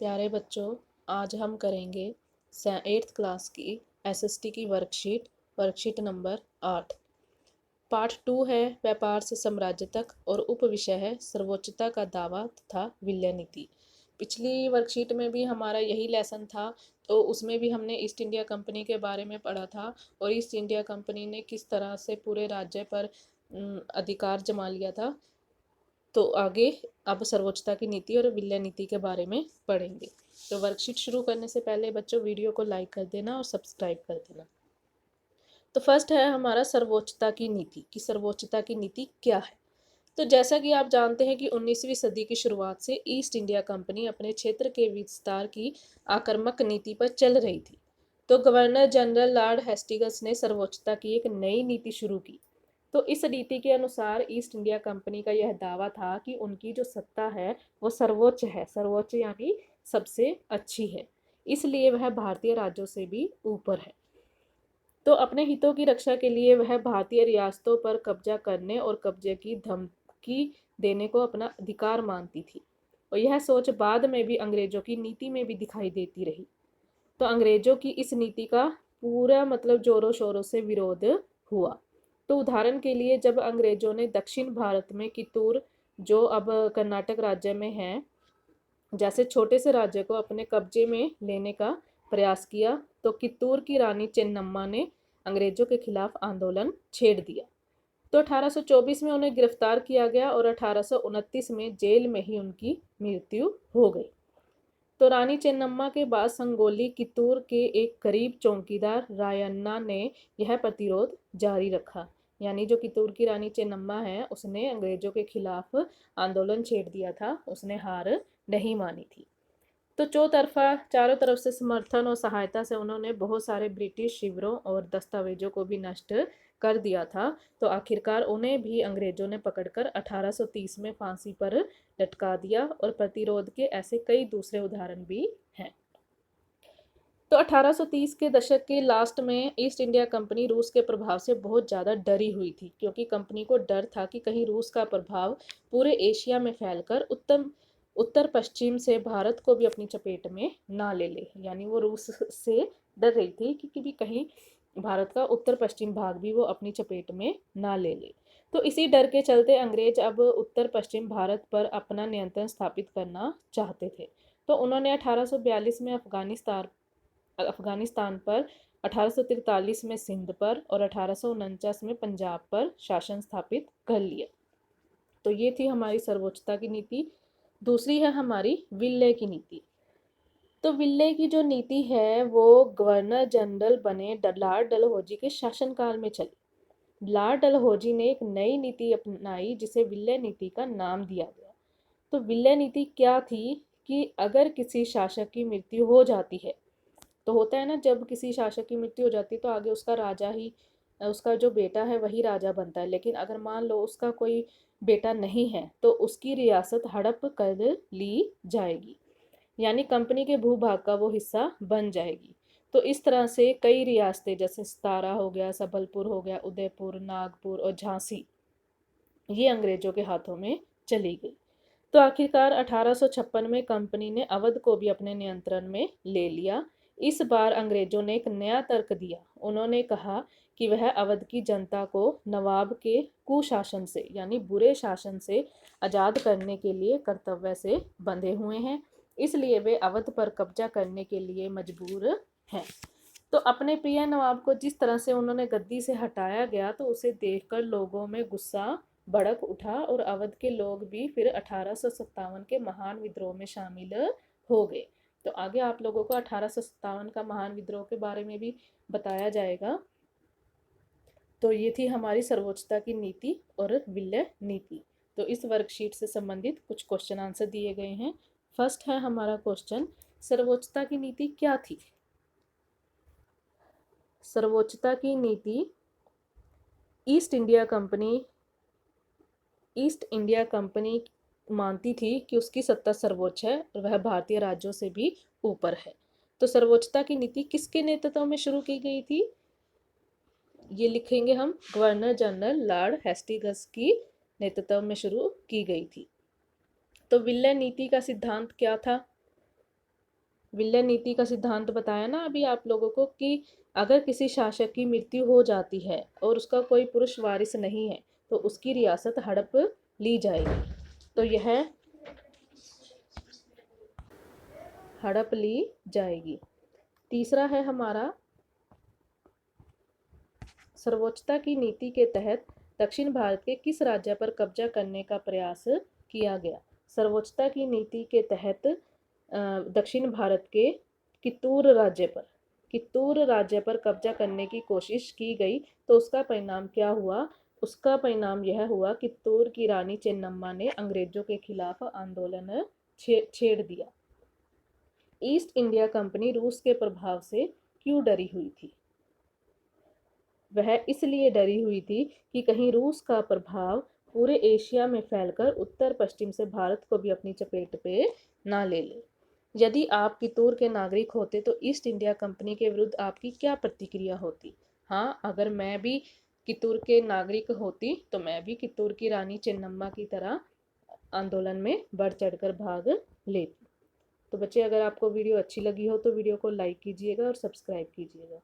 प्यारे बच्चों, आज हम करेंगे 8th क्लास की एसएसटी की वर्कशीट नंबर 8। पार्ट 2 है व्यापार से साम्राज्य तक और उपविषय है सर्वोच्चता का दावा तथा विलय नीति। पिछली वर्कशीट में भी हमारा यही लेसन था, तो उसमें भी हमने ईस्ट इंडिया कंपनी के बारे में पढ़ा था और ईस्ट इंडिया कंपनी ने किस तरह से पूरे राज्य पर अधिकार जमा लिया था। तो आगे अब सर्वोच्चता की नीति और विलय नीति के बारे में पढ़ेंगे। तो वर्कशीट शुरू करने से पहले बच्चों वीडियो को लाइक कर देना और सब्सक्राइब कर देना। तो फर्स्ट है हमारा सर्वोच्चता की नीति कि सर्वोच्चता की नीति क्या है। तो जैसा कि आप जानते हैं कि 19वीं सदी की शुरुआत से ईस्ट इंडिया कंपनी अपने क्षेत्र के विस्तार की आक्रामक नीति पर चल रही थी। तो गवर्नर जनरल लॉर्ड हेस्टिंग्स ने सर्वोच्चता की एक नई नीति शुरू की। तो इस नीति के अनुसार ईस्ट इंडिया कंपनी का यह दावा था कि उनकी जो सत्ता है वो सर्वोच्च है, सर्वोच्च यानी सबसे अच्छी है, इसलिए वह भारतीय राज्यों से भी ऊपर है। तो अपने हितों की रक्षा के लिए वह भारतीय रियासतों पर कब्जा करने और कब्जे की धमकी देने को अपना अधिकार मानती थी और यह सोच बाद में भी अंग्रेजों की नीति में भी दिखाई देती रही। तो अंग्रेजों की इस नीति का पूरा जोरों शोरों से विरोध हुआ। तो उदाहरण के लिए जब अंग्रेजों ने दक्षिण भारत में कित्तूर, जो अब कर्नाटक राज्य में है, जैसे छोटे से राज्य को अपने कब्जे में लेने का प्रयास किया, तो कित्तूर की रानी चेन्नम्मा ने अंग्रेजों के खिलाफ आंदोलन छेड़ दिया। तो 1824 में उन्हें गिरफ्तार किया गया और 1829 में जेल में ही उनकी मृत्यु हो गई। तो रानी चेन्नम्मा के बाद संगोली कित्तूर के एक करीब चौकीदार रायन्ना ने यह प्रतिरोध जारी रखा। यानी जो कित्तूर की रानी चेन्नम्मा है, उसने अंग्रेजों के खिलाफ आंदोलन छेड़ दिया था, उसने हार नहीं मानी थी। तो चौतरफा चारों तरफ से समर्थन और सहायता से उन्होंने बहुत सारे ब्रिटिश शिविरों और दस्तावेजों को भी नष्ट कर दिया था। तो आखिरकार उन्हें भी अंग्रेजों ने पकड़कर 1830 में फांसी पर लटका दिया और प्रतिरोध के ऐसे कई दूसरे उदाहरण भी हैं। तो 1830 के दशक के लास्ट में ईस्ट इंडिया कंपनी रूस के प्रभाव से बहुत ज़्यादा डरी हुई थी, क्योंकि कंपनी को डर था कि कहीं रूस का प्रभाव पूरे एशिया में फैलकर उत्तर पश्चिम से भारत को भी अपनी चपेट में ना ले ले। यानी वो रूस से डर रही थी कि कहीं भारत का उत्तर पश्चिम भाग भी वो अपनी चपेट में ना ले ले। तो इसी डर के चलते अंग्रेज अब उत्तर पश्चिम भारत पर अपना नियंत्रण स्थापित करना चाहते थे। तो उन्होंने 1842 में अफगानिस्तान पर, 1843 में सिंध पर और 1849 में पंजाब पर शासन स्थापित कर लिया। तो ये थी हमारी सर्वोच्चता की नीति। दूसरी है हमारी विलय की नीति। तो विलय की जो नीति है वो गवर्नर जनरल बने लॉर्ड डलहौजी के शासनकाल में चली। लॉर्ड डलहौजी ने एक नई नीति अपनाई जिसे विलय नीति का नाम दिया गया। तो विलय नीति क्या थी कि अगर किसी शासक की मृत्यु हो जाती है, तो होता है ना, जब किसी शासक की मृत्यु हो जाती है तो आगे उसका राजा ही, उसका जो बेटा है वही राजा बनता है। लेकिन अगर मान लो उसका कोई बेटा नहीं है तो उसकी रियासत हड़प कर ली जाएगी, यानी कंपनी के भूभाग का वो हिस्सा बन जाएगी। तो इस तरह से कई रियासतें जैसे सतारा हो गया, सबलपुर हो गया, उदयपुर, नागपुर और झांसी, ये अंग्रेजों के हाथों में चली गई। तो आखिरकार 1856 में कंपनी ने अवध को भी अपने नियंत्रण में ले लिया। इस बार अंग्रेजों ने एक नया तर्क दिया। उन्होंने कहा कि वह अवध की जनता को नवाब के कुशासन से, यानी बुरे शासन से आज़ाद करने के लिए कर्तव्य से बंधे हुए हैं, इसलिए वे अवध पर कब्जा करने के लिए मजबूर हैं। तो अपने प्रिय नवाब को जिस तरह से उन्होंने गद्दी से हटाया गया, तो उसे देखकर लोगों में गुस्सा भड़क उठा और अवध के लोग भी फिर 1857 के महान विद्रोह में शामिल हो गए। तो आगे आप लोगों को 1857 का महान विद्रोह के बारे में भी बताया जाएगा। तो ये थी हमारी सर्वोच्चता की नीति और विलय नीति। तो इस वर्कशीट से संबंधित कुछ क्वेश्चन आंसर दिए गए हैं। फर्स्ट है हमारा क्वेश्चन, सर्वोच्चता की नीति क्या थी? सर्वोच्चता की नीति ईस्ट इंडिया कंपनी मानती थी कि उसकी सत्ता सर्वोच्च है और वह भारतीय राज्यों से भी ऊपर है। तो सर्वोच्चता की नीति किसके नेतृत्व में शुरू की गई थी? ये लिखेंगे हम, गवर्नर जनरल लॉर्ड हेस्टिंग्स की नेतृत्व में शुरू की गई थी। तो विलय नीति का सिद्धांत क्या था? विल्यन नीति का सिद्धांत बताया ना अभी आप लोगों को कि अगर किसी शासक की मृत्यु हो जाती है और उसका कोई पुरुष वारिस नहीं है तो उसकी रियासत हड़प ली जाएगी। तो यह हड़प ली जाएगी। तीसरा है हमारा, सर्वोच्चता की नीति के तहत दक्षिण भारत के किस राज्य पर कब्जा करने का प्रयास किया गया। सर्वोच्चता की नीति के तहत दक्षिण भारत के कित्तूर राज्य पर कब्जा करने की कोशिश की गई। तो उसका परिणाम क्या हुआ? उसका परिणाम यह हुआ कि कित्तूर की रानी चेन्नम्मा ने अंग्रेजों के खिलाफ आंदोलन छेड़ दिया। ईस्ट इंडिया कंपनी रूस के प्रभाव से क्यों डरी हुई थी? वह इसलिए डरी हुई थी कि कहीं रूस का प्रभाव पूरे एशिया में फैलकर उत्तर पश्चिम से भारत को भी अपनी चपेट पे ना ले ले। यदि आप कित्तूर के नागरिक होते तो ईस्ट इंडिया कंपनी के विरुद्ध आपकी क्या प्रतिक्रिया होती? हाँ, अगर मैं भी कित्तूर के नागरिक होती तो मैं भी कित्तूर की रानी चेन्नम्मा की तरह आंदोलन में बढ़ चढ़कर भाग लेती। तो बच्चे, अगर आपको वीडियो अच्छी लगी हो तो वीडियो को लाइक कीजिएगा और सब्सक्राइब कीजिएगा।